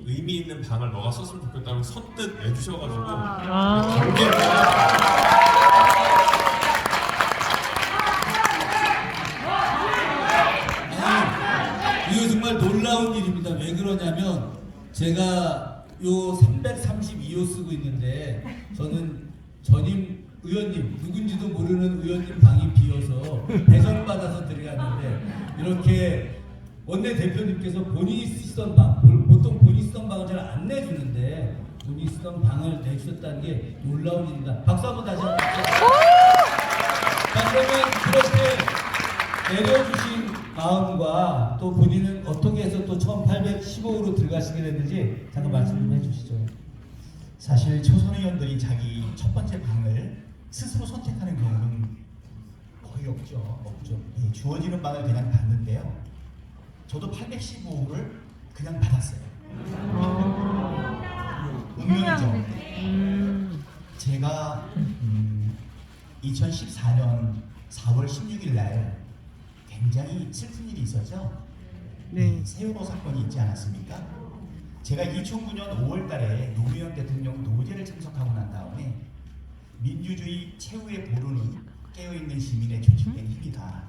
의미 있는 방을 너가 썼으면 좋겠다고 선뜻 내주셔가지고 이거 정말 놀라운 일입니다. 왜 그러냐면 제가 요 332호 쓰고 있는데 저는 전임 의원님 누군지도 모르는 의원님 방이 비어서 배정받아서 들어갔는데 이렇게 원내대표님께서 본인이 쓰던 방, 보통 본인이 쓰던 방을 잘 안 내주는데 본인이 쓰던 방을 내주셨다는 게 놀라운 일입니다. 박수 한번 다시 한번 주세요. 자, 그러면 그렇게 내려주신 마음과 또 본인은 어떻게 해서 또 처음 815호로 들어가시게 됐는지 잠깐 말씀 좀 해주시죠. 사실 초선 의원들이 자기 첫 번째 방을 스스로 선택하는 경우는 거의 없죠. 예, 주어지는 방을 그냥 받는데요. 저도 815호를 그냥 받았어요. 운명이죠. 제가 2014년 4월 16일 날 굉장히 슬픈 일이 있었죠. 네. 세월호 사건이 있지 않았습니까? 제가 2009년 5월 달에 노무현 대통령 노제를 참석하고 난 다음에 민주주의 최후의 보루는 깨어있는 시민의 조직된 힘이다.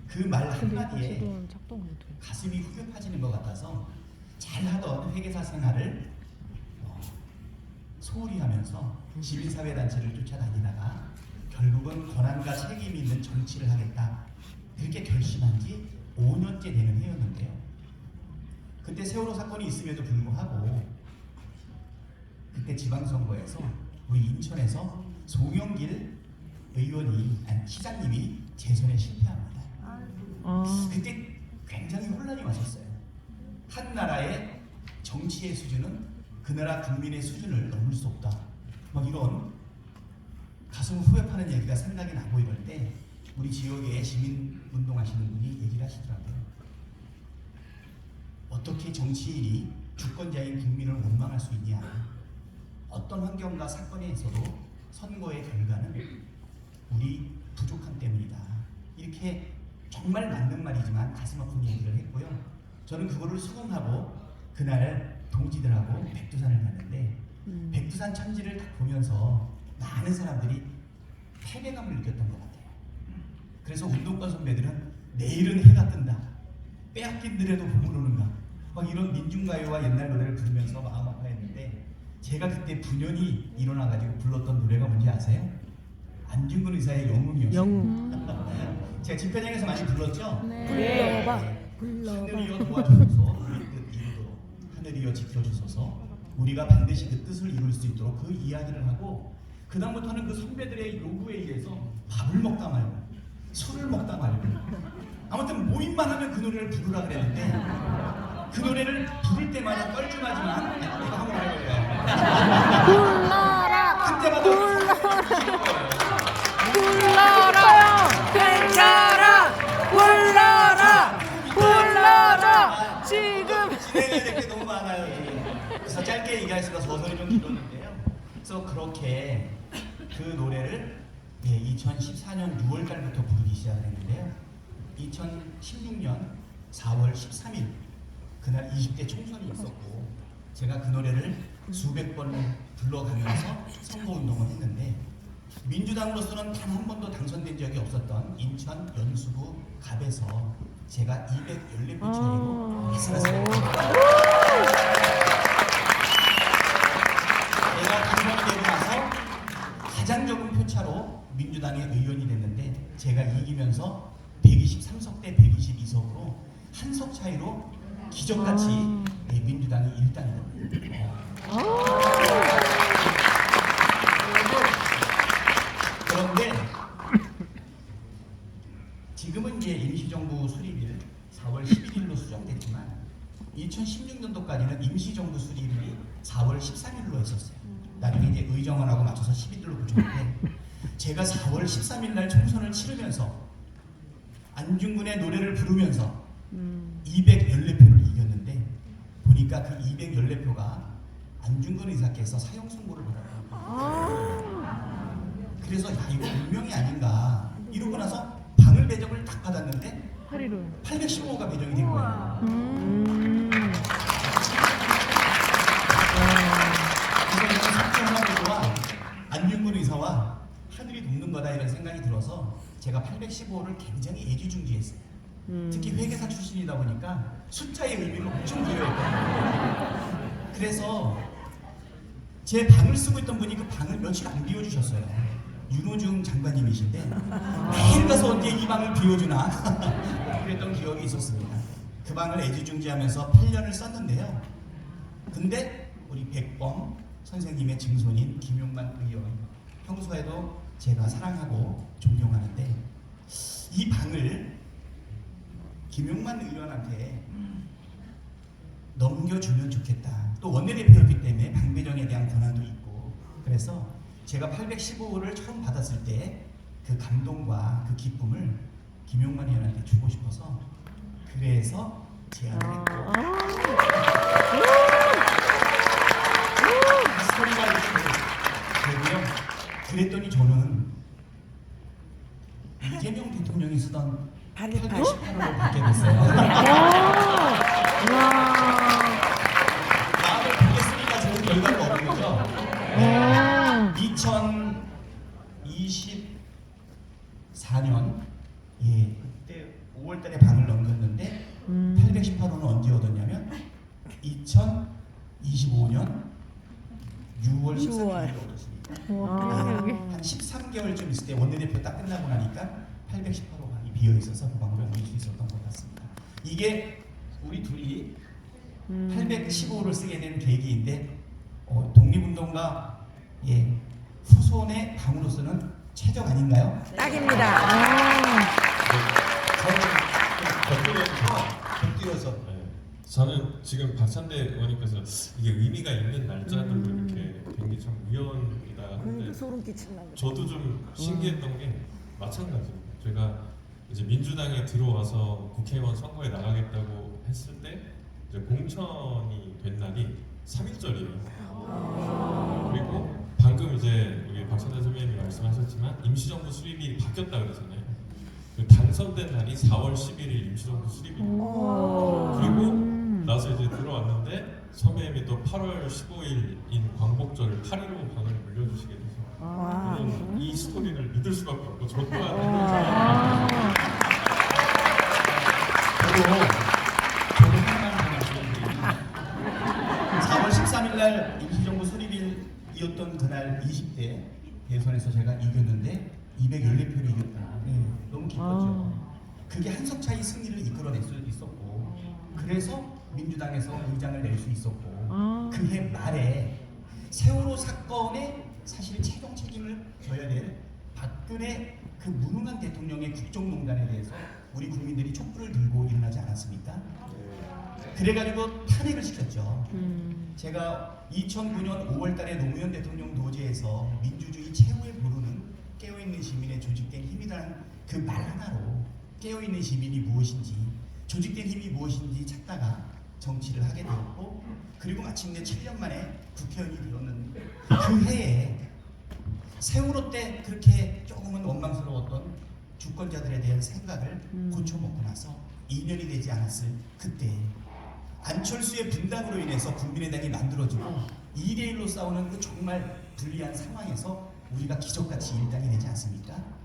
그 말 한마디에 가슴이 후벼파지는 것 같아서 잘하던 회계사 생활을 소홀히 하면서 시민사회단체를 쫓아다니다가 결국은 권한과 책임이 있는 정치를 하겠다. 그렇게 결심한 지 5년째 되는 해였는데요. 그때 세월호 사건이 있음에도 불구하고 그때 지방선거에서 우리 인천에서 송영길 의원이 아니 시장님이 재선에 실패합니다. 그때 굉장히 혼란이 왔었어요. 한 나라의 정치의 수준은 그 나라 국민의 수준을 넘을 수 없다. 막 이런 가슴을 후회파는 얘기가 생각이 나고 이럴 때 우리 지역에 시민운동하시는 분이 얘기를 하시더라고요. 어떻게 정치인이 주권자인 국민을 원망할 수 있냐. 어떤 환경과 사건에서도 선거의 결과는 우리 부족함 때문이다. 이렇게 정말 맞는 말이지만 가슴 아픈 얘기를 했고요. 저는 그거를 수긍하고 그날 동지들하고 백두산을 갔는데 백두산 천지를 딱 보면서 많은 사람들이 패배감을 느꼈던 것 같아요. 그래서 운동권 선배들은 내일은 해가 뜬다. 빼앗긴 들에도 봄을 오는가. 막 이런 민중가요와 옛날 노래를 부르면서 마음 아파했는데 제가 그때 분연히 일어나가지고 불렀던 노래가 뭔지 아세요? 안중근 의사의 영웅이었어요. 영웅. 제가 집회장에서 많이 불렀죠? 네. 하늘이여 도와주소서 우리 뜻 이루도록 하늘이여 지켜주소서 우리가 반드시 그 뜻을 이룰 수 있도록 그 이야기를 하고 그 다음부터는 그 선배들의 요구에 의해서 밥을 먹다 말고 술을 먹다 말고 아무튼 모임만 하면 그 노래를 부르라 그랬는데 그 노래를 부를 때마다 뻘쭘하지만 내가 한번 해볼까요? 불러라. 그때마다 불러라. 괜찮아. 불러라. 지금. 진행해야 될 게 너무 많아요. 지금. 그래서 짧게 얘기할 수가 서서히 좀 길었는데요. 그래서 그렇게 그 노래를 2014년 6월 달부터 부르기 시작을 했는데요. 2016년 4월 13일 그날 20대 총선이 있었고 제가 그 노래를 수백 번 불러가면서 선거운동을 했는데 민주당으로서는 단 한 번도 당선된 적이 없었던 인천 연수구 갑에서 제가 214표 차이로 했었습니다. 제가 당선이 되고 나서 가장 적은 표차로 민주당의 의원이 됐는데 제가 이기면서 123석 대 122석으로 한 석 차이로 기적같이 민주당이 1단이 됩니다. 그런데 지금은 이제 임시정부 수립일 4월 11일로 수정됐지만 2016년도까지는 임시정부 수립일이 4월 13일로 했었어요. 나중에 이제 의정원하고 맞춰서 11일로 고쳤는데 제가 4월 13일 날 총선을 치르면서 안중근의 노래를 부르면서 214표를 이겼는데 보니까 그 214표가 안중근 의사께서 사형 선고를 받았더라고요. 그래서 야 이거 운명이 아닌가 이러고 나서 방을 배정을 딱 받았는데 815가 배정이 된 거예요. 제가 815를 굉장히 애지중지했어요. 특히 회계사 출신이다 보니까 숫자의 의미를 엄청 부여했거든요. 그래서 제 방을 쓰고 있던 분이 그 방을 며칠 안 비워주셨어요. 윤호중 장관님이신데 매일 가서 언제 이 방을 비워주나 그랬던 기억이 있었습니다. 그 방을 애지중지하면서 8년을 썼는데요. 근데 우리 백범 선생님의 증손인 김용만 의원, 평소에도 제가 사랑하고 존경하는데 이 방을 김용만 의원한테 넘겨주면 좋겠다. 또 원내대표였기 때문에 방 배정에 대한 권한도 있고, 그래서 제가 815호를 처음 받았을 때 그 감동과 그 기쁨을 김용만 의원한테 주고 싶어서 그래서 제안을 했고 스토리가 이렇게 되고요. 그랬더니 저는 이재명 대통령이 쓰던 818호를 받게 됐어요. 마음을 크게 쓰니까 좋은 결과가 없는 거죠. 네. 2024년 그때 5월달에 방을 넘겼는데 818호는 언제 얻었냐면 2025년 6월 13일에 얻었습니다. 한 13개월쯤 있을 때 원내대표 딱 끝나고 나니까 818호 방이 비어 있어서 그 방을 옮길 수 있었던 것 같습니다. 이게 우리 둘이 815호를 쓰게 된 계기인데 독립운동가 후손의 방으로서는 최적 아닌가요? 딱입니다. 저는 곁들여서 저는 지금 박찬대 의원님께서 이게 의미가 있는 날짜들로 이렇게 된 게 참 우연이다 하는데 소름 끼친다. 저도 좀 신기했던 게 마찬가지입니다. 제가 이제 민주당에 들어와서 국회의원 선거에 나가겠다고 했을 때 이제 공천이 된 날이 3.1절이에요. 그리고 방금 이제 우리 박찬대 선배님이 말씀하셨지만 임시정부 수립이 바뀌었다 그러잖아요. 그 당선된 날이 4월 11일 임시정부 수립이에요. 그리고 나서 이제 들어왔는데 선배님이 또 8월 15일인 광복절 8.15 방을 물려주시게 돼서 저는 이 스토리를 믿을 수밖에 없고 저 또한 저도 하나만 말씀드리면 4월 13일 날 임시정부 수립일이었던 그날 20대 대선에서 제가 이겼는데 214표를 이겼다. 너무 기뻤죠. 그게 한석 차이 승리를 이끌어낼 수 있었고, 그래서 민주당에서 의장을 낼 수 있었고, 그해 말에 세월호 사건에 사실 최종 책임을 져야 될 박근혜 그 무능한 대통령의 국정농단에 대해서 우리 국민들이 촛불을 들고 일어나지 않았습니까? 그래가지고 탄핵을 시켰죠. 제가 2009년 5월달에 노무현 대통령 노제에서 민주주의 최후의 보루는 깨어있는 시민의 조직된 힘이라는 그 말 하나로 깨어있는 시민이 무엇인지, 조직된 힘이 무엇인지 찾다가 정치를 하게 되었고, 그리고 마침내 7년 만에 국회의원이 되었는데, 그 해에 세월호 때 그렇게 조금은 원망스러웠던 주권자들에 대한 생각을 고쳐먹고 나서 2년이 되지 않았을 그때 안철수의 분당으로 인해서 국민의당이 만들어지고 2대1로 싸우는 그 정말 불리한 상황에서 우리가 기적같이 일당이 되지 않습니까?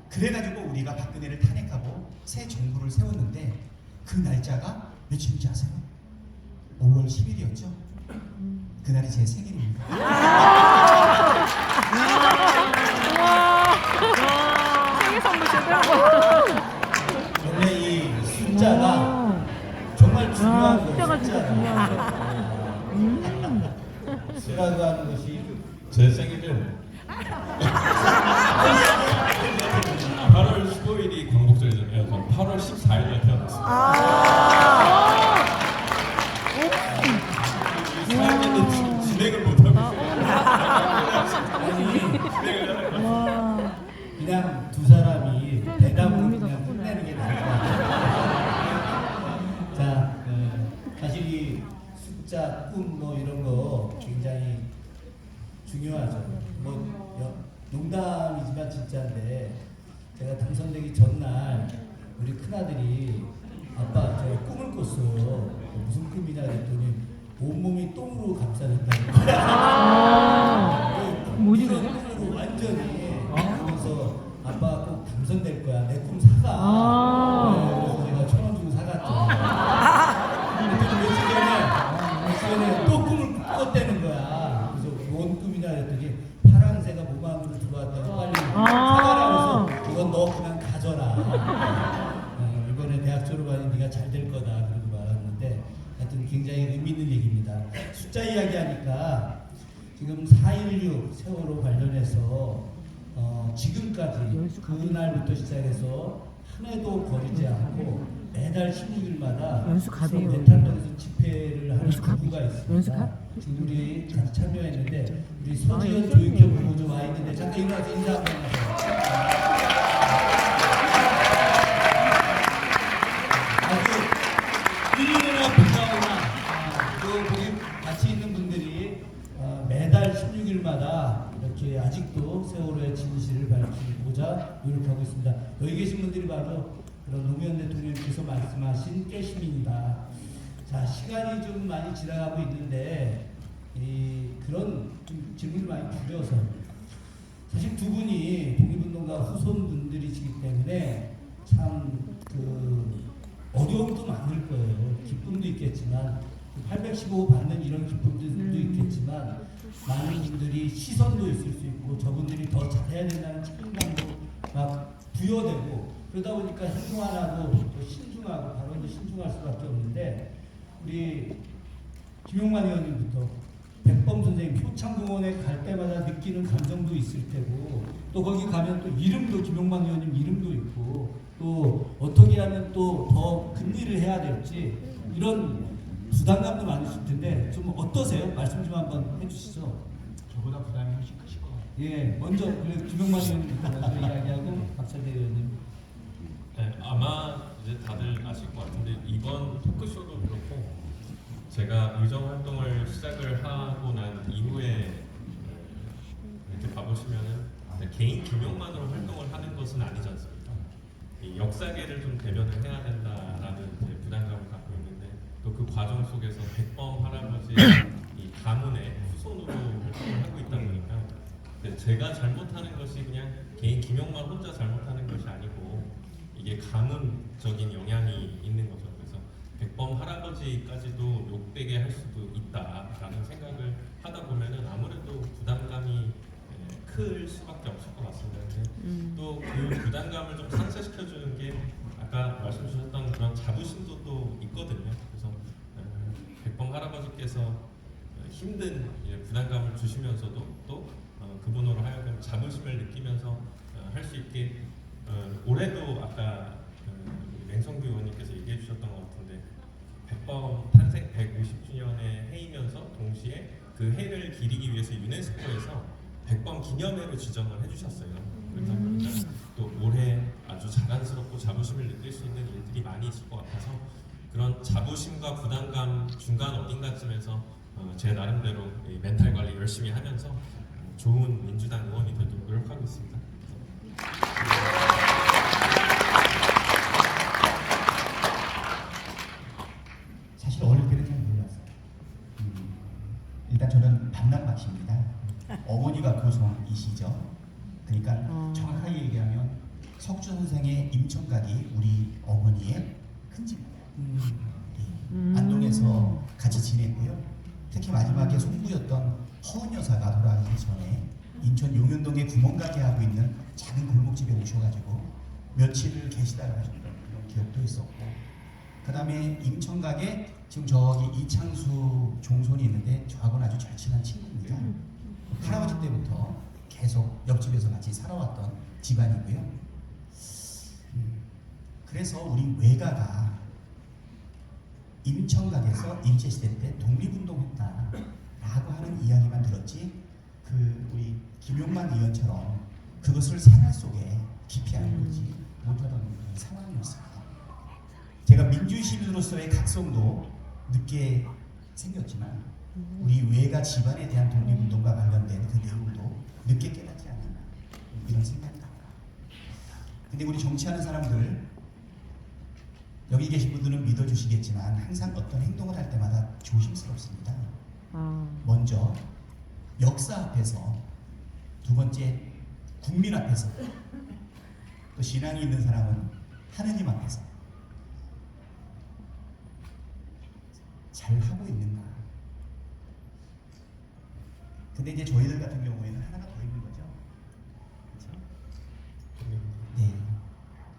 그래가지고 우리가 박근혜를 탄핵하고 새 정부를 세웠는데 그 날짜가 며칠인지 아세요? 5월 10일이었죠? 그날이 제 생일입니다. 생일 선물 제대로. 원래 이 숫자가 정말 중요한 거예요. 숫자가 진짜 중요한 거. 숫자가 하는 것이 제 생일은 8월 15일이 광복절이잖아요. 저는 8월 14일날 태어났습니다. 사회자도 진행을 못하고 그냥 두 사람이 대답으로 그냥 끝내는 게 나을 것 같아요. 자, 사실 이 숫자, 꿈 뭐 이런 거 굉장히 중요하죠. 뭐 농담이지만 진짜인데 제가 당선되기 전날 우리 큰아들이 아빠 저 꿈을 꿨어요. 무슨 꿈이냐 그랬더니 온몸이 똥으로 감싸졌다는 거야. 뭐지 그게? 똥으로 완전히. 그래서 아빠 꼭 당선 매콤 사과. 아. 네, 그래서 제가 1,000원 주고 사갔죠. 근데 며칠 전에 또 꿈을 꿨다는 거야. 그래서 뭔 꿈이냐 했더니 파랑새가 몸 안으로 들어왔다고 빨리 사과라 그래서 이건 너 그냥 가져라. 이번에 대학 졸업하니 네가 잘 될 거다 그러고 말았는데 하여튼 굉장히 의미 있는 얘기입니다. 숫자 이야기하니까 지금 4.16 세월호 관련해서 지금까지 그날부터 시작해서 한 해도 거리지 않고 매달 16일마다 연수갑이에요. 멘탈동에서 집회를 하는 연수갑? 부부가 있습니다. 연수갑? 지금 우리 같이 참여했는데 우리 서지현 아, 교육교 부부 좀 와 있는데 잠깐 일어나서 인사 한번 하세요. 아주 1년이나 부자구나. 또 거기 같이 있는 분들이 매달 16일마다 이렇게 아직도 세월호의 진실을 밝히고자 노력하고 있습니다. 여기 계신 분들이 바로 그런 노무현 대통령께서 말씀하신 깨시민이다. 자, 시간이 좀 많이 지나가고 있는데 그런 좀 질문을 많이 드려서 사실 두 분이 독립운동가 후손분들이시기 때문에 참 어려움도 많을 거예요. 기쁨도 있겠지만 815 받는 이런 기쁨들도 있겠지만 많은 분들이 시선도 있을 수 있고 저분들이 더 잘해야 된다는 책임감도 막 부여되고 그러다 보니까 행동 안 하고 또 신중하고 발언도 신중할 수밖에 없는데 우리 김용만 의원님부터 백범 선생님 효창공원에 갈 때마다 느끼는 감정도 있을 테고 또 거기 가면 또 이름도 김용만 의원님 이름도 있고 또 어떻게 하면 또 더 큰 일을 해야 될지 이런 부담감도 많으실 텐데 좀 어떠세요? 말씀 좀 한번 해주시죠. 저보다 부담이 훨씬 크실 것 같아요. 예, 먼저 김용만 의원님부터 먼저 이야기하고 박찬대 의원님. 네, 아마 이제 다들 아실 것 같은데 이번 토크쇼도 그렇고 제가 의정 활동을 시작을 하고 난 이후에 이렇게 봐보시면은 개인 김용만으로 활동을 하는 것은 아니지 않습니까? 이 역사계를 좀 대변을 해야 된다라는 이제 부담감을 갖고 있는데 또 그 과정 속에서 백범 할아버지 이 가문의 후손으로 활동을 하고 있다 보니까 근데 제가 잘못하는 것이 그냥 개인 김용만 혼자 잘못하는 것이 아니고 이게 가문적인 영향이 있는 거죠. 그래서 백범 할아버지까지도 욕되게 할 수도 있다라는 생각을 하다 보면은 아무래도 부담감이 클 수밖에 없을 것 같습니다. 또 그 부담감을 좀 상쇄시켜주는 게 아까 말씀 주셨던 그런 자부심도 또 있거든요. 그래서 백범 할아버지께서 힘든 부담감을 주시면서도 또 그분으로 하여금 자부심을 느끼면서 할 수 있게 올해도 아까 맹성규 의원님께서 얘기해 주셨던 것 같은데 백범 탄생 150주년의 해이면서 동시에 그 해를 기리기 위해서 유네스코에서 백범 기념회로 지정을 해주셨어요. 그러다 보니까 또 올해 아주 자랑스럽고 자부심을 느낄 수 있는 일들이 많이 있을 것 같아서 그런 자부심과 부담감 중간 어딘가쯤에서 제 나름대로 이 멘탈 관리 열심히 하면서 좋은 민주당 의원이 되도록 노력하고 있습니다. 사실 어릴 때는 잘 몰랐어요. 일단 저는 반남박씨입니다. 어머니가 고성이시죠. 그러니까 정확하게 얘기하면 석주 선생의 임청각이 우리 어머니의 큰 집이에요. 안동에서 같이 지냈고요. 특히 마지막에 송부였던 허은 여사가 돌아가기 전에 인천 용현동에 구멍가게 하고 있는 작은 골목집에 오셔가지고 며칠을 계시다가 하셨던 그런 기억도 있었고 그 다음에 임청각에 지금 저기 이창수 종손이 있는데 저하고는 아주 절친한 친구입니다. 할아버지 때부터 계속 옆집에서 같이 살아왔던 집안이고요. 그래서 우리 외가가 임청각에서 일제시대 때 독립운동했다라고 하는 이야기만 들었지 그 우리 김용만 의원처럼 그것을 생활 속에 깊이 알고지 못하던 그런 상황이었습니다. 제가 민주시민으로서의 각성도 늦게 생겼지만 우리 외가 집안에 대한 독립운동과 관련된 그 내용도 늦게 깨닫지 않았나 이런 생각이 납니다. 근데 우리 정치하는 사람들 여기 계신 분들은 믿어주시겠지만 항상 어떤 행동을 할 때마다 조심스럽습니다. 먼저 역사 앞에서 두 번째 국민 앞에서 또 또 신앙이 있는 사람은 하느님 앞에서 잘 하고 있는가. 근데 이제 저희들 같은 경우에는 하나가 더 있는 거죠. 그렇죠? 네.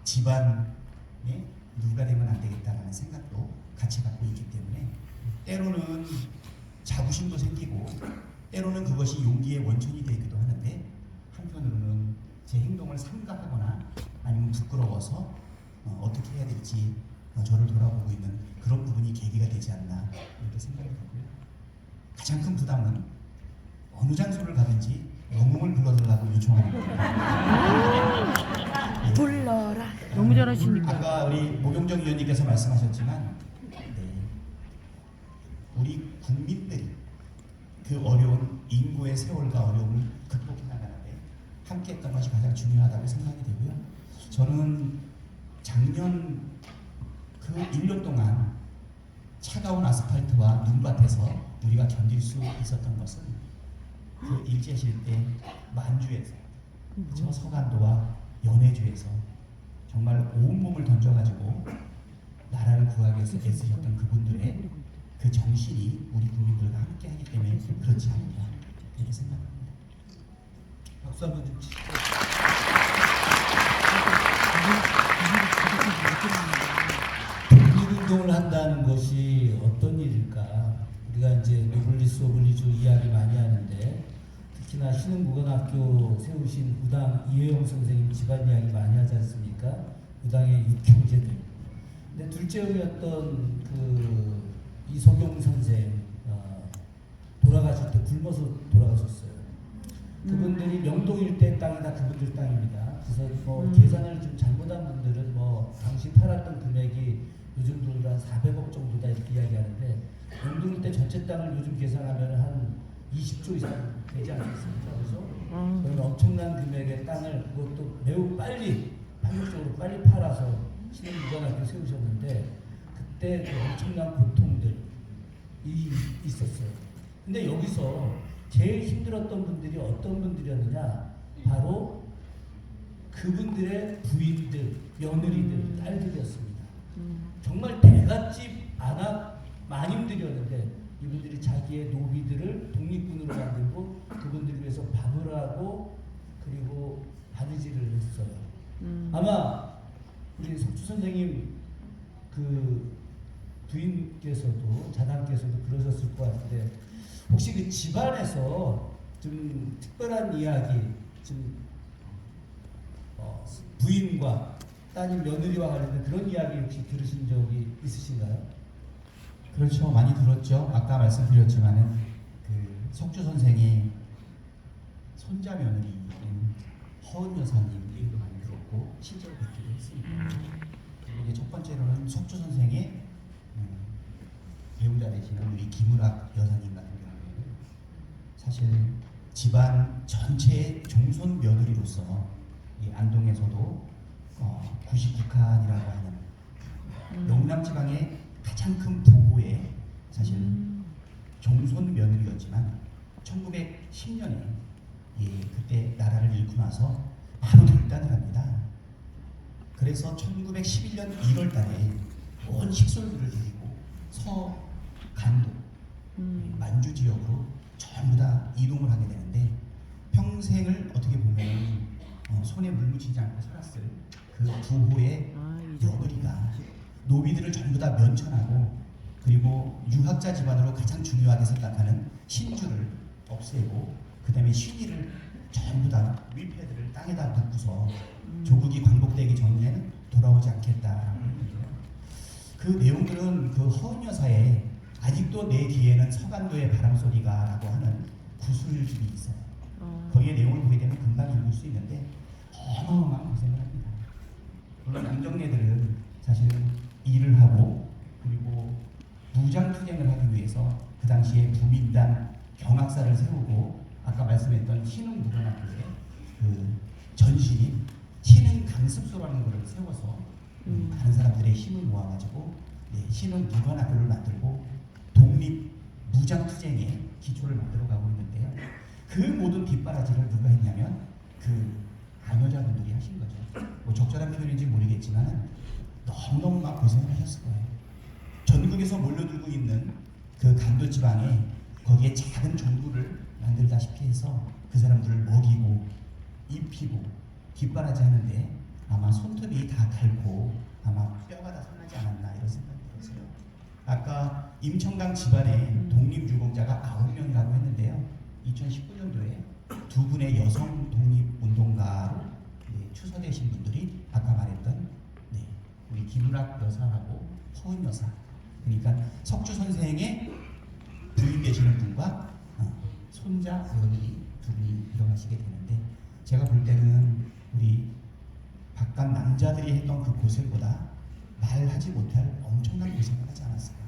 집안에 누가 되면 안 되겠다라는 생각도 같이 갖고 있기 때문에 때로는 자부심도 생기고 때로는 그것이 용기의 원천이 되기도 하는데 한편으로는 제 행동을 삼가하거나 아니면 부끄러워서 어떻게 해야 될지 저를 돌아보고 있는 그런 부분이 계기가 되지 않나 이렇게 생각이 되고요. 가장 큰 부담은 어느 장소를 가든지 영웅을 불러달라고 요청하는 겁니다. 네. 불러라. 너무 잘하시니까. 아까 우리 모경정 의원님께서 말씀하셨지만 우리 국민들이 그 어려운 인구의 세월과 어려움을 극복해 나가는데 함께했던 것이 가장 중요하다고 생각이 되고요. 저는 작년 그 1년 동안 차가운 아스팔트와 눈밭에서 우리가 견딜 수 있었던 것은 그 일제시대 때 만주에서 저 서간도와 연해주에서 정말 온몸을 던져가지고 나라를 구하기 위해서 애쓰셨던 그분들의 그 정신이 우리 국민들과 함께 하기 때문에 그렇지 않느냐 이렇게 생각합니다. 박수 한번 좀 치시죠. 독립운동을 한다는 것이 어떤 일일까? 우리가 이제 노블리스 오블리주 이야기 많이 하는데 특히나 신흥무관학교 세우신 우당 이혜영 선생님 집안 이야기 많이 하지 않습니까? 우당의 육형제들. 근데 둘째였던 그 이소경 선생 돌아가실 때 굶어서 돌아가셨어요. 그분들이 명동 일대 땅이 다 그분들 땅입니다. 그래서 뭐 계산을 좀 잘못한 분들은 뭐 당시 팔았던 금액이 요즘 돈으로 한 400억 정도다 이렇게 이야기하는데 명동 일대 전체 땅을 요즘 계산하면 한 20조 이상 되지 않겠습니까? 그래서 그런 엄청난 금액의 땅을 그것도 매우 빨리 파격적으로 빨리 팔아서 신흥무관학교 세우셨는데 그때 그 엄청난 고통들이 있었어요. 근데 여기서 제일 힘들었던 분들이 어떤 분들이었느냐? 바로 그분들의 부인들, 며느리들, 딸들이었습니다. 정말 대갓집 안압 마님들이었는데 이분들이 자기의 노비들을 독립군으로 만들고 그분들을 위해서 밥을 하고 그리고 바느질을 했어요. 아마 우리 석주 선생님 그 부인께서도 자당께서도 그러셨을 것 같은데 혹시 그 집안에서 좀 특별한 이야기 좀 부인과 따님 며느리와 관련된 그런 이야기 혹시 들으신 적이 있으신가요? 그렇죠. 많이 들었죠. 아까 말씀드렸지만은 그 석주 선생의 손자 며느리인 허은 여사님 얘기도 많이 들었고 실제로 뵙기도 했습니다. 그리고 이제 첫 번째로는 석주 선생의 배우자 되시는 우리 김은학 여사님 같은 경우에는 사실 집안 전체의 종손 며느리로서 이 안동에서도 99칸이라고 하는 영남 지방의 가장 큰 부호의 사실 종손 며느리였지만 1910년에 그때 나라를 잃고 나서 바로 결단을 합니다. 그래서 1911년 1월 달에 온 식솔들을 데리고 서간도 만주 지역으로 전부 다 이동을 하게 되는데 평생을 어떻게 보면 손에 물 묻히지 않고 살았을 그 부호의 며느리가 노비들을 전부 다 면천하고 그리고 유학자 집안으로 가장 중요하게 생각하는 신주를 없애고 그 다음에 신의를 전부 다 위패들을 땅에다 묻고서 조국이 광복되기 전에는 돌아오지 않겠다. 그 내용들은 그 허은 여사의 아직도 내 귀에는 서간도의 바람소리가 라고 하는 구술집이 있어요. 거기에 내용을 보게 되면 금방 읽을 수 있는데 어마어마한 고생을 합니다. 물론 남정네들은 사실은 일을 하고 그리고 무장투쟁을 하기 위해서 그 당시에 부민단 경학사를 세우고 아까 말씀했던 신흥무관학교의 그 전신인 신흥강습소라는 것을 세워서 많은 사람들의 힘을 모아가지고 신흥무관학교를 만들고 독립 무장투쟁의 기초를 만들어가고 있는데요. 그 모든 뒷바라지를 누가 했냐면 그 관여자분들이 하신 거죠. 뭐 적절한 표현인지 모르겠지만 너무너무 막 고생을 하셨을 거예요. 전국에서 몰려들고 있는 그 간도 지방에 거기에 작은 종부를 만들다시피 해서 그 사람들을 먹이고 입히고 뒷바라지 하는데 아마 손톱이 다 닳고 아마 뼈가 다 상하지 않았나 이런 생각이 들었어요. 아까 임청강 집안에 독립유공자가 9명이라고 했는데요. 2019년도에 두 분의 여성 독립운동가로 추서되신 분들이 아까 말했던 우리 김우락 여사하고 허은 여사, 그러니까 석주 선생의 부인 되시는 분과 손자 어머니 두 분이 일어나시게 되는데, 제가 볼 때는 우리 바깥 남자들이 했던 그 고생보다 말하지 못할 엄청난 고생을 하지 않았을까.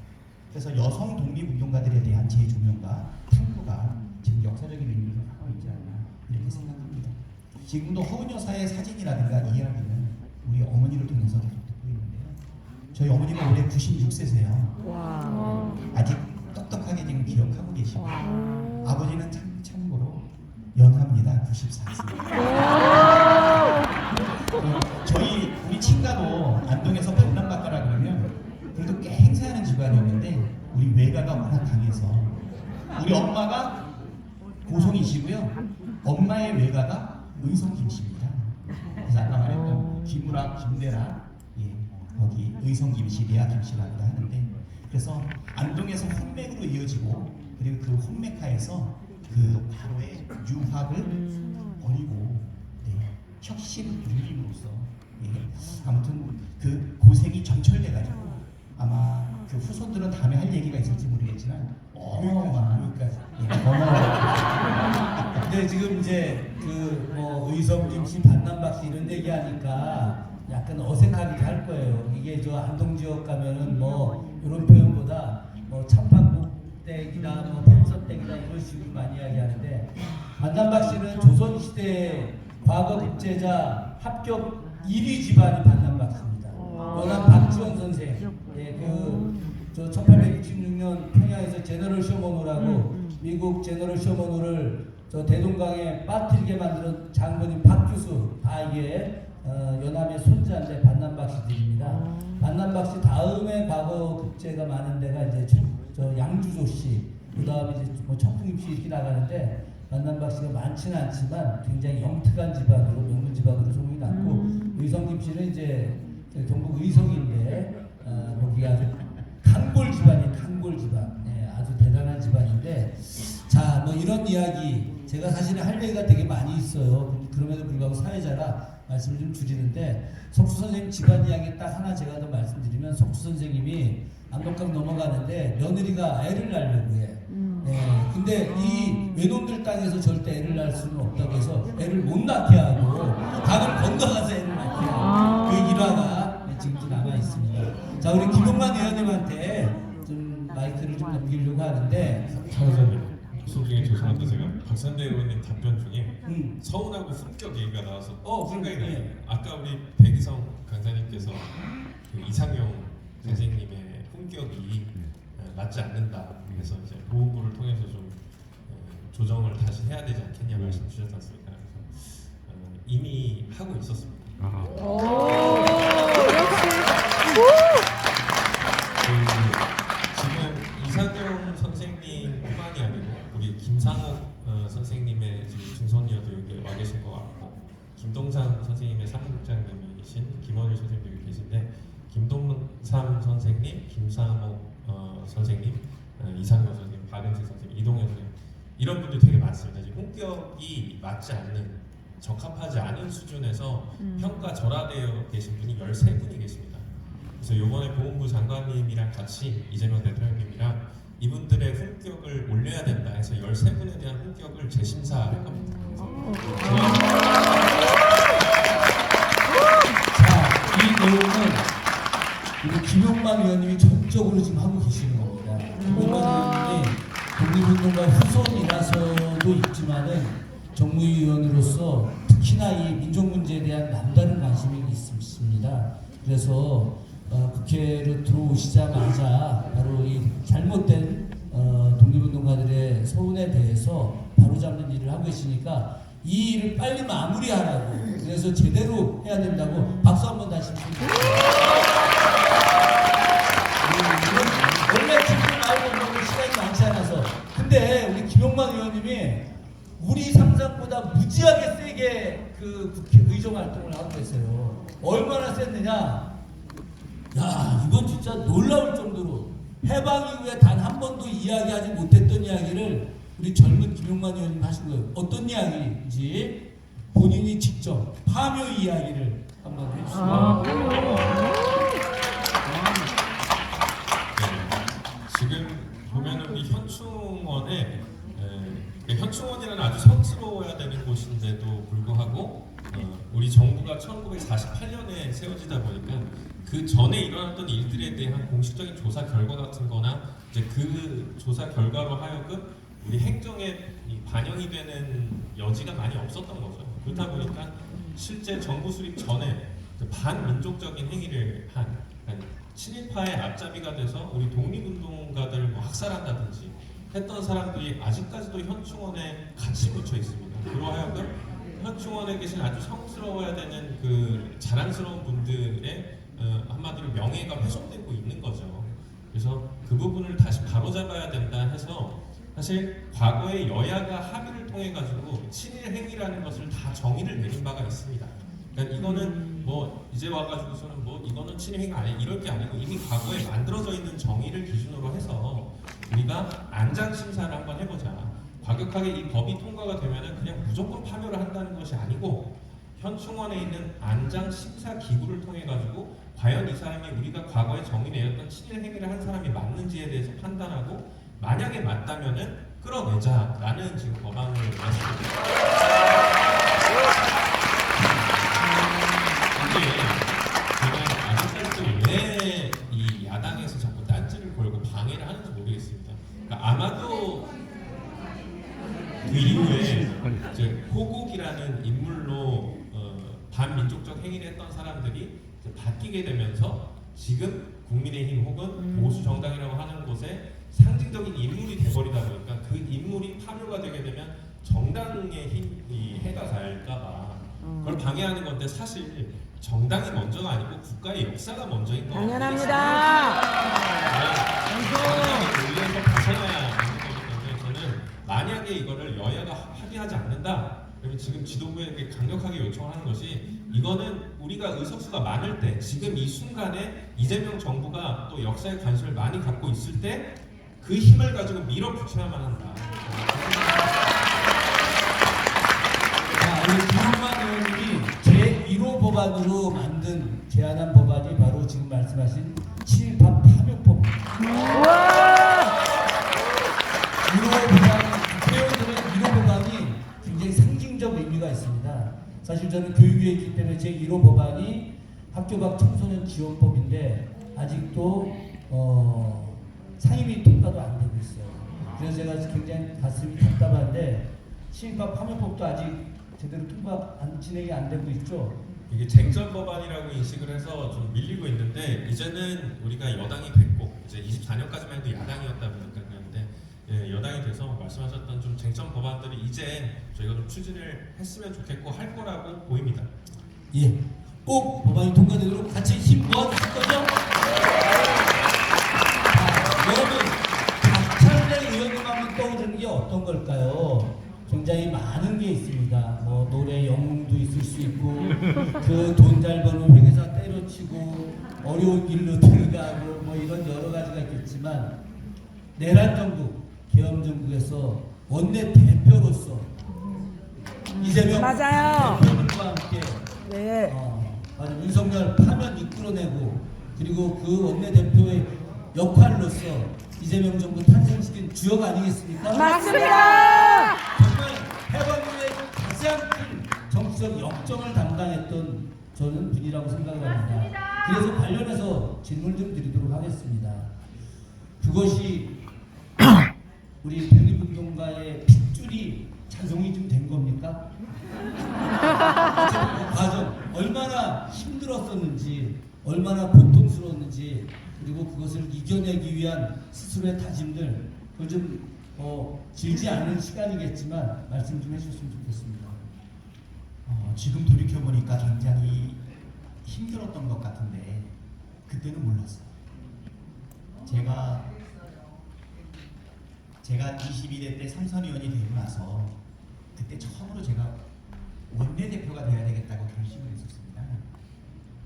그래서 여성 독립운동가들에 대한 재조명과 탐구가 지금 역사적인 의미를 하고 있지 않나 이렇게 생각합니다. 지금도 허은 여사의 사진이라든가 이야기는 우리 어머니를 통해서 계속 듣고 있는데요. 저희 어머니가 올해 96세세요. 와. 아직 똑똑하게 지금 기억하고 계시고, 아버지는 참고로 연합니다. 94세. 저희 우리 친가도 안동에서 반남박가라 그러면 그래도 꽤 행사하는 집안이었는데 우리 외가가 워낙 강해서 우리 엄마가 고성이시고요. 엄마의 외가가 의성 김씨입니다. 그래서 아까 말했던 김우락, 김대락, 거기 의성 김씨, 레아 김씨라고도 하는데, 그래서 안동에서 혼맥으로 이어지고 그리고 그 혼맥하에서 그 바로의 유학을 버리고 혁신 누림으로써 아무튼 그 고생이 점철돼가지고 아마 그 후손들은 다음에 할 얘기가 있을지 모르겠지만 어마어마하니까 근데 지금 이제 그 뭐 의성 김씨, 반남박 씨 이런 얘기하니까 약간 어색하기도 할 거예요. 이게 저 안동 지역 가면은 뭐 이런 표현보다 뭐 참판국댁이나 뭐 팽서댁이나 이런 식으로 많이 이야기하는데, 반남박 씨는 조선시대 과거 국제자 합격 1위 집안이 반남박 씨입니다. 워낙 박지원 선생, 저 1866년 평양에서 제너럴 쇼먼호라고 미국 제너럴 쇼먼호를 저 대동강에 빠뜨리게 만든 장군인 박 교수, 다 이게 연암의 손자인데 반남박 씨들입니다. 반남박 씨 다음에 과거 국제가 많은 데가 이제 저 양주조 씨, 그 다음에 이제 뭐 청풍입 씨 이렇게 나가는데, 반남박 씨가 많지는 않지만 굉장히 영특한 집안으로, 명문 집안으로 소문이 났고, 의성김 씨는 이제 경북 의성인데 거기가 아주 단골 집안이 단골 집안, 아주 대단한 집안인데, 자, 뭐 이런 이야기 제가 사실은 할 얘기가 되게 많이 있어요. 그럼에도 불구하고 사회자라 말씀을 좀 줄이는데, 석수 선생님 집안 이야기 딱 하나 제가 더 말씀드리면, 석수 선생님이 안동강 넘어가는데 며느리가 애를 낳으려고 해. 근데 이 외놈들 땅에서 절대 애를 낳을 수는 없다고 해서 애를 못 낳게 하고 강을 건너가서 애를 낳게 하고, 그 일화가 지금도 남아 있습니다. 자, 우리 김용만 의원님한테 좀 마이크를 좀 넘기려고 하는데, 사회자님 소중히 죄송한데 제가 박선대 의원님 답변 중에 서운하고 품격 얘기가 나와서 생각이 나요. 아까 우리 백이성 강사님께서 그 이상용 선생님의 품격이 맞지 않는다, 그래서 이제 보호부를 통해서 좀 조정을 다시 해야 되지 않겠냐 말씀 주셨지 않습니까? 그래서 이미 하고 있었습니다. 지금 이상용 선생님뿐만이 아니고 우리 김상옥 선생님의 지금 증손녀도 여기 와 계신 것 같고, 김동산 선생님의 사무국장님이신 김원일 선생님도 여기 계신데, 김동삼 선생님, 김상옥 선생님, 이상용 선생님, 박은지 선생님, 이동현 선생님, 이런 분들 되게 많습니다. 지금 품격이 맞지 않는, 적합하지 않은 수준에서 평가 절하되어 계신 분이 13분이 계십니다. 그래서 이번에 보훈부 장관님이랑 같이 이재명 대통령님이랑 이분들의 품격을 올려야 된다 해서 13분에 대한 품격을 재심사할 겁니다. 자, 이 내용은 우리 김용만 의원님이 전적으로 지금 하고 계시는 겁니다. 김용만 의원님이 독립운동가 후손이라서도 있지만은 정무위원으로서 특히나 이 민족 문제에 대한 남다른 관심이 있습니다. 그래서 국회로 들어오시자마자 바로 이 잘못된 독립운동가들의 서운에 대해서 바로잡는 일을 하고 계시니까 이 일을 빨리 마무리하라고. 그래서 제대로 해야 된다고 박수 한번 다시 주세요. 원래 지금 말고 시간이 많지 않아서. 근데 우리 김용만 의원님이 우리 상상보다 무지하게 세게 그 국회 의정 활동을 하고 계세요. 얼마나 셌느냐? 야, 이건 진짜 놀라울 정도로 해방 이후에 단 한 번도 이야기하지 못했던 이야기를 우리 젊은 김용만 의원님 하신 거예요. 어떤 이야기인지 본인이 직접 파묘 이야기를 한번 해주시면. 지금 보면은 우리 현충원에 현충원이라는 아주 성스러워야 되는 곳인데도 불구하고 우리 정부가 1948년에 세워지다 보니까 그 전에 일어났던 일들에 대한 공식적인 조사 결과 같은 거나 이제 그 조사 결과로 하여금 우리 행정에 반영이 되는 여지가 많이 없었던 거죠. 그렇다 보니까 실제 정부 수립 전에 반민족적인 행위를 한 친일파의 앞잡이가 돼서 우리 독립운동가들을 뭐 학살한다든지 했던 사람들이 아직까지도 현충원에 같이 묻혀 있습니다. 그러하여금 현충원에 계신 아주 성스러워야 되는 그 자랑스러운 분들의 한마디로 명예가 훼손되고 있는 거죠. 그래서 그 부분을 다시 바로잡아야 된다 해서 사실 과거에 여야가 합의를 통해 가지고 친일 행위라는 것을 다 정의를 내린 바가 있습니다. 그러니까 이거는 뭐 이제 와가지고서는 뭐 이거는 친일 행위 아니 이럴 게 아니고 이미 과거에 만들어져 있는 정의를 기준으로 해서 우리가 안장 심사를 한번 해보자. 과격하게 이 법이 통과가 되면은 그냥 무조건 파묘를 한다는 것이 아니고 현충원에 있는 안장 심사 기구를 통해 가지고 과연 이 사람이 우리가 과거에 정의 내렸던 친일 행위를 한 사람이 맞는지에 대해서 판단하고 만약에 맞다면은 끌어내자라는 지금 법안을 냈습니다. 이게 아직까지도 왜 이 야당에서 자꾸 딴지를 걸고 방해를 하는지 모르겠습니다. 그러니까 아마도 그 이후에 이제 호국이라는 인물로 반민족적 행위를 했던 사람들이 이제 바뀌게 되면서 지금 국민의힘 혹은 보수 정당이라고 하는 곳에 상징적인 인물이 돼버리다 보니까 그 인물이 파묘가 되게 되면 정당의 힘이 해가 갈까봐 그걸 방해하는 건데 사실 정당이 먼저가 아니고 국가의 역사가 먼저인 거예요. 당연합니다. 정당을 올려서 벗어나야 하는 거기 때문에 저는 만약에 이거를 여야가 합의하지 않는다 그러면 지금 지도부에게 강력하게 요청하는 것이 이거는 우리가 의석수가 많을 때 지금 이 순간에 이재명 정부가 또 역사에 관심을 많이 갖고 있을 때 그 힘을 가지고 밀어붙여야만 한다. 자, 우리 김용만 의원님이 제1호 법안으로 만든 제안한 법안이 바로 지금 말씀하신 친일파 파묘법. 1호 법안, 국회의원들의 1호 법안이 굉장히 상징적 의미가 있습니다. 사실 저는 교육위에 있기 때문에 제1호 법안이 학교 밖 청소년 지원법인데 아직도 상임위 통과도 안 되고 있어요. 그래서 제가 굉장히 가슴이 답답한데 친일파 파묘법도 아직 제대로 통과 진행이 안 되고 있죠. 이게 쟁점 법안이라고 인식을 해서 좀 밀리고 있는데 이제는 우리가 여당이 됐고 이제 24년까지만 해도 야당이었다 보니까 그런데 여당이 돼서 말씀하셨던 좀 쟁점 법안들이 이제 저희가 좀 추진을 했으면 좋겠고 할 거라고 보입니다. 예, 꼭 법안이 통과되도록 같이 힘 모아주실 거죠? 여러분, 박찬대 의원님 하면 떠오르는 게 어떤 걸까요? 굉장히 많은 게 있습니다. 뭐 노래 영웅도 있을 수 있고 그 돈 잘 버는 회계사 때려치고 어려운 길로 들어가고 뭐 이런 여러 가지가 있겠지만 내란 정국, 계엄 정국에서 원내 대표로서 이재명 맞아요. 대표님과 함께 네. 맞아, 윤석열 파면 이끌어내고 그리고 그 원내 대표의 역할로서 이재명 정부 탄생시킨 주역 아니겠습니까? 맞습니다. 정말 해방 이후에 가장 큰 정치적 역정을 담당했던 저는 분이라고 생각을 합니다. 그래서 관련해서 질문 좀 드리도록 하겠습니다. 그것이 우리 독립운동가의 핏줄이 작용이 좀 된 겁니까? 그 과정 얼마나 힘들었었는지 얼마나 고통스러웠는지 그리고 그것을 이겨내기 위한 스스로의 다짐들 그걸 좀 길지 않은 시간이겠지만 말씀 좀 해주셨으면 좋겠습니다. 지금 돌이켜 보니까 굉장히 힘들었던 것 같은데 그때는 몰랐어요. 제가 22대 때 삼선 의원이 되고 나서 그때 처음으로 제가 원내대표가 돼야 되겠다고 결심을 했었습니다.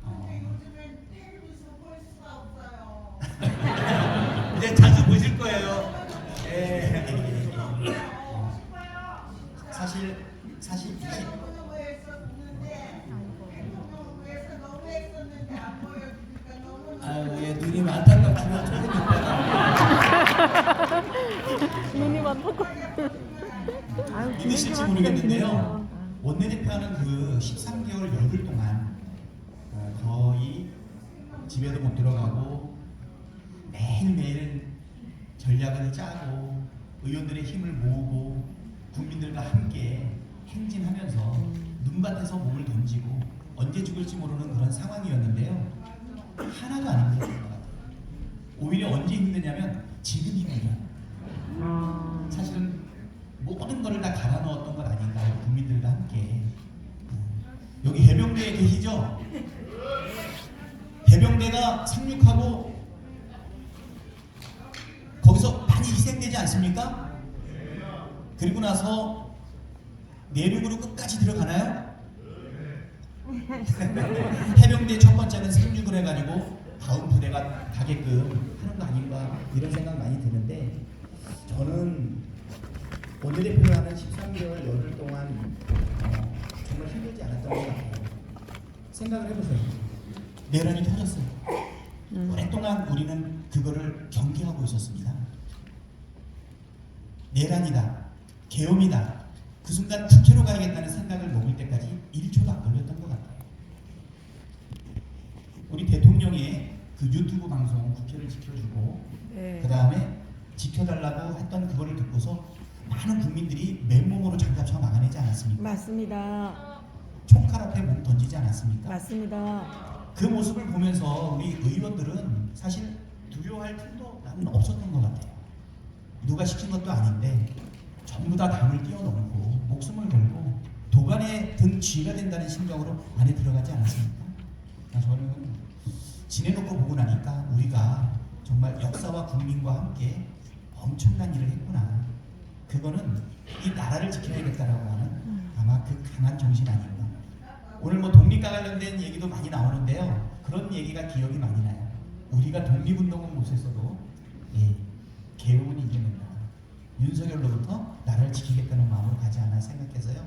요즘엔 텔레비전 볼 수가 없어요. 이제 자주 보실 거예요. 예. 사실 대통령부에서 보는데 대통령부에서 너무 했었는데 안 보여주니까 너무 아유, 예, 누님 안타깝지만 조금 이따가. 눈이 많다고. 아유, 믿으실지 모르겠는데요. 원내대표하는 그 13개월 열흘 동안 거의 집에도 못 들어가고 매일매일 전략을 짜고 의원들의 힘을 모으고 국민들과 함께 행진하면서 눈밭에서 몸을 던지고 언제 죽을지 모르는 그런 상황이었는데요. 하나도 안 힘들었던 것 같아요. 오히려 언제 힘드냐면 지금 힘들어요. 사실은 모든 것을 다 갈아 넣었던 건 아닌가, 국민들과 함께. 여기 해병대에 계시죠? 해병대가 상륙하고 거기서 많이 희생되지 않습니까? 그리고 나서 내륙으로 끝까지 들어가나요? 해병대 첫 번째는 상륙을 해가지고 다음 부대가 가게끔 하는 거 아닌가 이런 생각 많이 드는데 저는 원내대표를 하는 13개월 열흘 동안 정말 힘들지 않았던 것 같아요. 생각을 해보세요. 내란이 터졌어요. 오랫동안 우리는 그거를 경계하고 있었습니다. 내란이다, 계엄이다. 그 순간 국회로 가야겠다는 생각을 먹을 때까지 1초도 안 걸렸던 것 같아요. 우리 대통령의 그 유튜브 방송 국회를 지켜주고 네. 그 다음에 지켜달라고 했던 그거를 듣고서 많은 국민들이 맨몸으로 장갑차 막아내지 않았습니까? 맞습니다. 총칼 앞에 몸 던지지 않았습니까? 맞습니다. 그 모습을 보면서 우리 의원들은 사실 두려워할 틈도 나는 없었던 것 같아요. 누가 시킨 것도 아닌데 전부 다 담을 뛰어넘고 목숨을 걸고 도관에 든 쥐가 된다는 심정으로 안에 들어가지 않았습니까? 저는 지내놓고 보고 나니까 우리가 정말 역사와 국민과 함께 엄청난 일을 했구나. 그거는 이 나라를 지켜야겠다라고 하는 아마 그 강한 정신 아닌가. 오늘 뭐 독립과 관련된 얘기도 많이 나오는데요. 그런 얘기가 기억이 많이 나요. 우리가 독립운동은 못했어도 계엄은 이겨낸다. 윤석열로부터 나라를 지키겠다는 마음으로 가지 않아 생각해서요.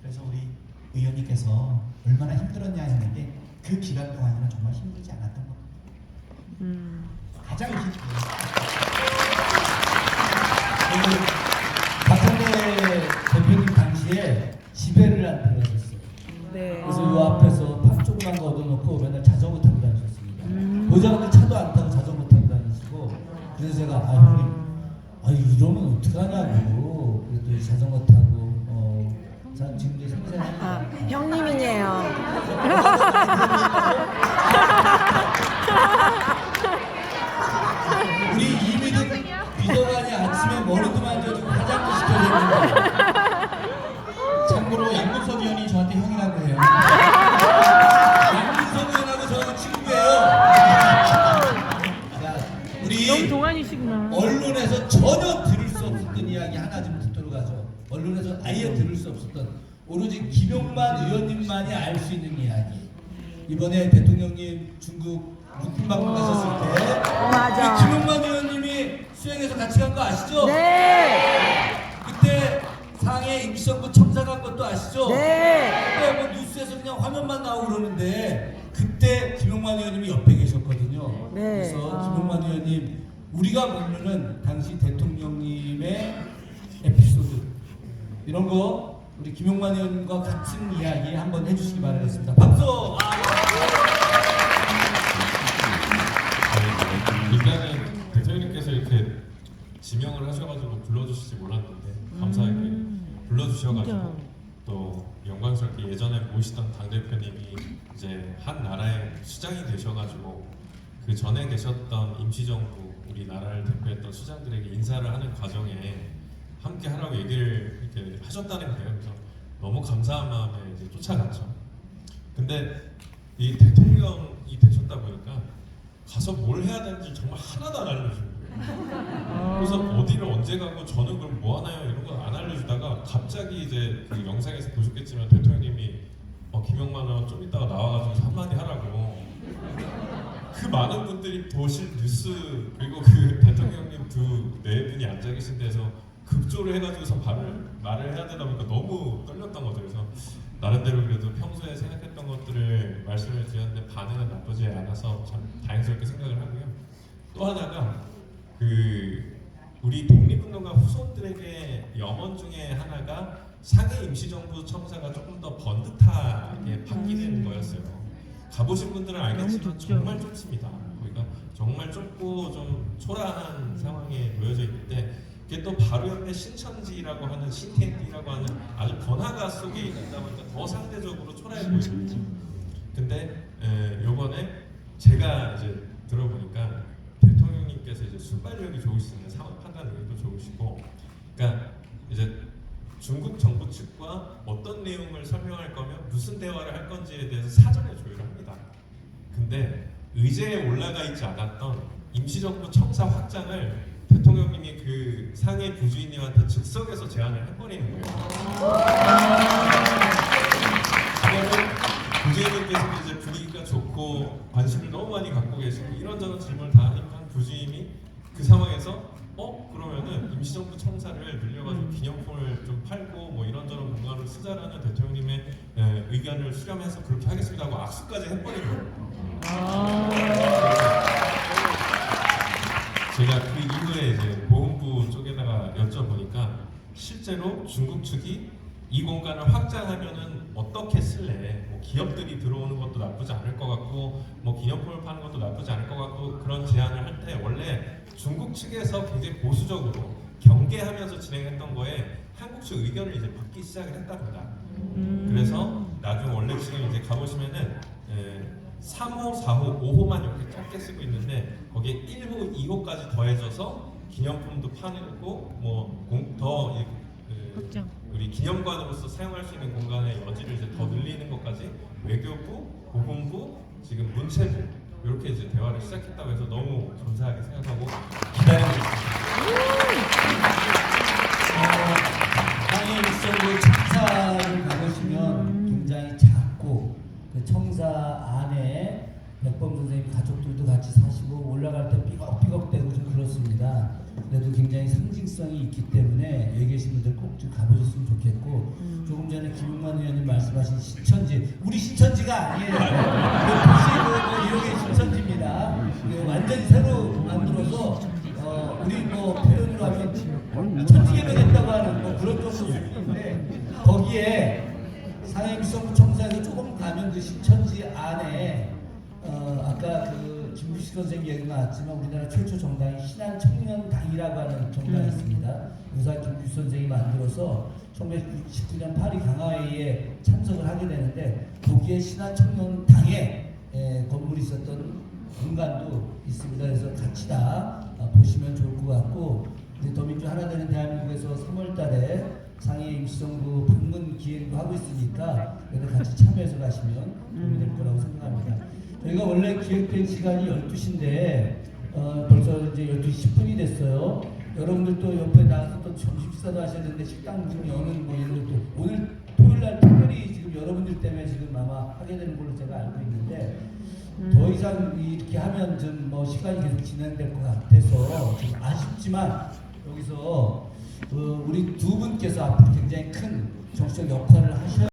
그래서 우리 의원님께서 얼마나 힘들었냐 했는데 그 기간 동안에는 정말 힘들지 않았던 것 같아요. 가장 박찬대 대표님 당시에 지배를 안 들어가셨어요. 네. 그래서 요 앞에서 밥 조그만 거 얻어놓고 맨날 자전거 타고 다니셨습니다. 보자마자 차도 안 타고 자전거 타고 다니시고 그래서 제가 형님 이러면 어떡하냐고 그랬더니 자전거 타고 자 지금 이제 생생하니까 형님이네요. 우리 이미든 비서관이 아침에 머리도 만져주고 화장도 시켜줬는데 참고로 양문석 의원이 저한테 형이라고 해요. 양민석 의원하고 저하고 친구예요. 자, 너무 우리 동안이시구나. 언론에서 전혀 들을 수 없었던 이야기 하나 좀 듣도록 하죠. 언론에서 아예 들을 수 없었던 오로지 김용만 의원님만이 알 수 있는 이야기. 이번에 대통령님 중국 국빈방문 가셨을 때 맞아. 우리 김용만 의원님이 수행해서 같이 간 거 아시죠? 네. 그때 상해 임시정부 청사 간 것도 아시죠? 네. 그때 뭐 뉴스에서 그냥 화면만 나오고 그러는데 그때 김용만 의원님이 옆에 계셨거든요. 네. 그래서 김용만 의원님 우리가 모르는 당시 대통령님의 에피소드 이런 거 우리 김용만 의원님과 같은 이야기 한번 해주시기 바라겠습니다. 박수! 일단은 대통령님께서 이렇게 지명을 하셔가지고 불러주실지 몰랐는데 감사하게 불러주셔가지고 또 영광스럽게 예전에 모시던 당대표님이 이제 한 나라의 수장이 되셔가지고 그 전에 계셨던 임시정부 우리나라를 대표했던 수장들에게 인사를 하는 과정에 함께 하라고 얘기를 이렇게 하셨다는 거예요. 그래서 너무 감사한 마음에 이제 쫓아갔죠. 근데 이 대통령이 되셨다 보니까 가서 뭘 해야 되는지 정말 하나도 안 알려주는 거예요. 그래서 어디를 언제 가고 저는 그럼 뭐 하나요 이런 거 안 알려주다가 갑자기 이제 그 영상에서 보셨겠지만 대통령님이 김영만 의원 좀 이따가 나와가지고 한마디 하라고 그 많은 분들이 보실 뉴스 그리고 그 대통령님 네 분이 앉아 계신 데서 급조를 해가지고서 말을 해야 되다 보니까 너무 떨렸던 거죠. 그래서 나름대로 그래도 평소에 생각했던 것들을 말씀을 드렸는데 반응은 나쁘지 않아서 참 다행스럽게 생각을 하고요. 또 하나가 우리 독립운동가 후손들에게 염원 중에 하나가 상해 임시정부 청사가 조금 더 번듯하게 바뀌는 거였어요. 가보신 분들은 알겠지만 정말 좁습니다. 거기가 정말 좁고 좀 초라한 상황에 놓여져 있는데 그게 또 바로 옆에 신천지라고 하는 신天地라고 하는 아주 번화가 속에 있다 보니까 더 상대적으로 초라해 보이거든요. 근데 요번에 제가 이제 들어보니까 대통령님께서 이제 순발력이 좋으시잖아요. 상황 판단 능력도 좋으시고, 그러니까 이제 중국 정부 측과 어떤 내용을 설명할 거면 무슨 대화를 할 건지에 대해서 사전에 조율을 합니다. 근데 의제에 올라가 있지 않았던 임시정부 청사 확장을 대통령님이 그 상해 부주의님한테 즉석에서 제안을 해버리는 거예요. 그러면 부주의님께서 이제 분위기가 좋고 관심을 너무 많이 갖고 계시고 이런저런 질문을 다 하니까 부주의님이 그 상황에서 그러면은 임시정부 청사를 늘려가지고 기념품을 좀 팔고 뭐 이런저런 공간을 쓰자라는 대통령님의 의견을 수렴해서 그렇게 하겠습니다 하고 악수까지 해버린 거예요. 제가 그 이후에 이제 보훈부 쪽에다가 여쭤보니까 실제로 중국 측이 이 공간을 확장하면은 어떻게 쓸래? 뭐 기업들이 들어오는 것도 나쁘지 않을 것 같고, 뭐 기념품을 파는 것도 나쁘지 않을 것 같고 그런 제안을 할 때 원래 중국 측에서 굉장히 보수적으로 경계하면서 진행했던 거에 한국 측 의견을 이제 받기 시작을 했답니다. 그래서 나중에 원래 지금 이제 가보시면은 3호, 4호, 5호만 이렇게 짧게 쓰고 있는데 거기에 1호, 2호까지 더해져서 기념품도 파고 우리 기념관으로서 사용할 수 있는 공간의 여지를 이제 더 늘리는 것까지 외교부, 보훈부, 지금 문체부 이렇게 이제 대화를 시작했다고 해서 너무 감사하게 생각하고 기다리고 있습니다. 상해 임시정부 청사를 가보시면 굉장히 작고 그 청사 안에 백범 선생님 가족들도 같이 사시고 올라갈 때 삐걱삐걱대고 좀 그렇습니다. 그래도 굉장히 상징성이 있기 때문에 여기 계신 분들 꼭 좀 가보셨으면 좋겠고 조금 전에 김용만 의원님 말씀하신 신천지 우리 신천지가 아니에요. 이게 신천지입니다. 완전히 새로 만들어서 우리 뭐 표현으로 하면 천지개명했다고 하는 뭐 그런 정도 수준인데 거기에 상해 임시정부 청사에서 조금 가면 그 신천지 안에 아까 그 김규식 선생님 얘기 나왔지만 우리나라 최초 정당이 신한청년당이라고 하는 정당이 있습니다. 유사 김규식 선생이 만들어서 1999년 파리 강화회의에 참석을 하게 되는데 거기에 신한청년당에 건물이 있었던 공간도 있습니다. 그래서 같이 다 보시면 좋을 것 같고 더민주 하나 되는 대한민국에서 3월달에 상해 임시정부 방문 기획도 하고 있으니까 같이 참여해서 가시면 도움이 될 거라고 생각합니다. 저희가 원래 기획된 시간이 12시인데 벌써 이제 12시 10분이 됐어요. 여러분들 또 옆에 나가서 또 점심 식사도 하셔야 되는데 식당 좀 여는 뭐 이런 것도 오늘 토요일날 특별히 지금 여러분들 때문에 지금 아마 하게 되는 걸로 제가 알고 있는데 더 이상 이렇게 하면 좀 뭐 시간이 계속 진행될 것 같아서 좀 아쉽지만 여기서 우리 두 분께서 앞으로 굉장히 큰 정치적 역할을 하셔야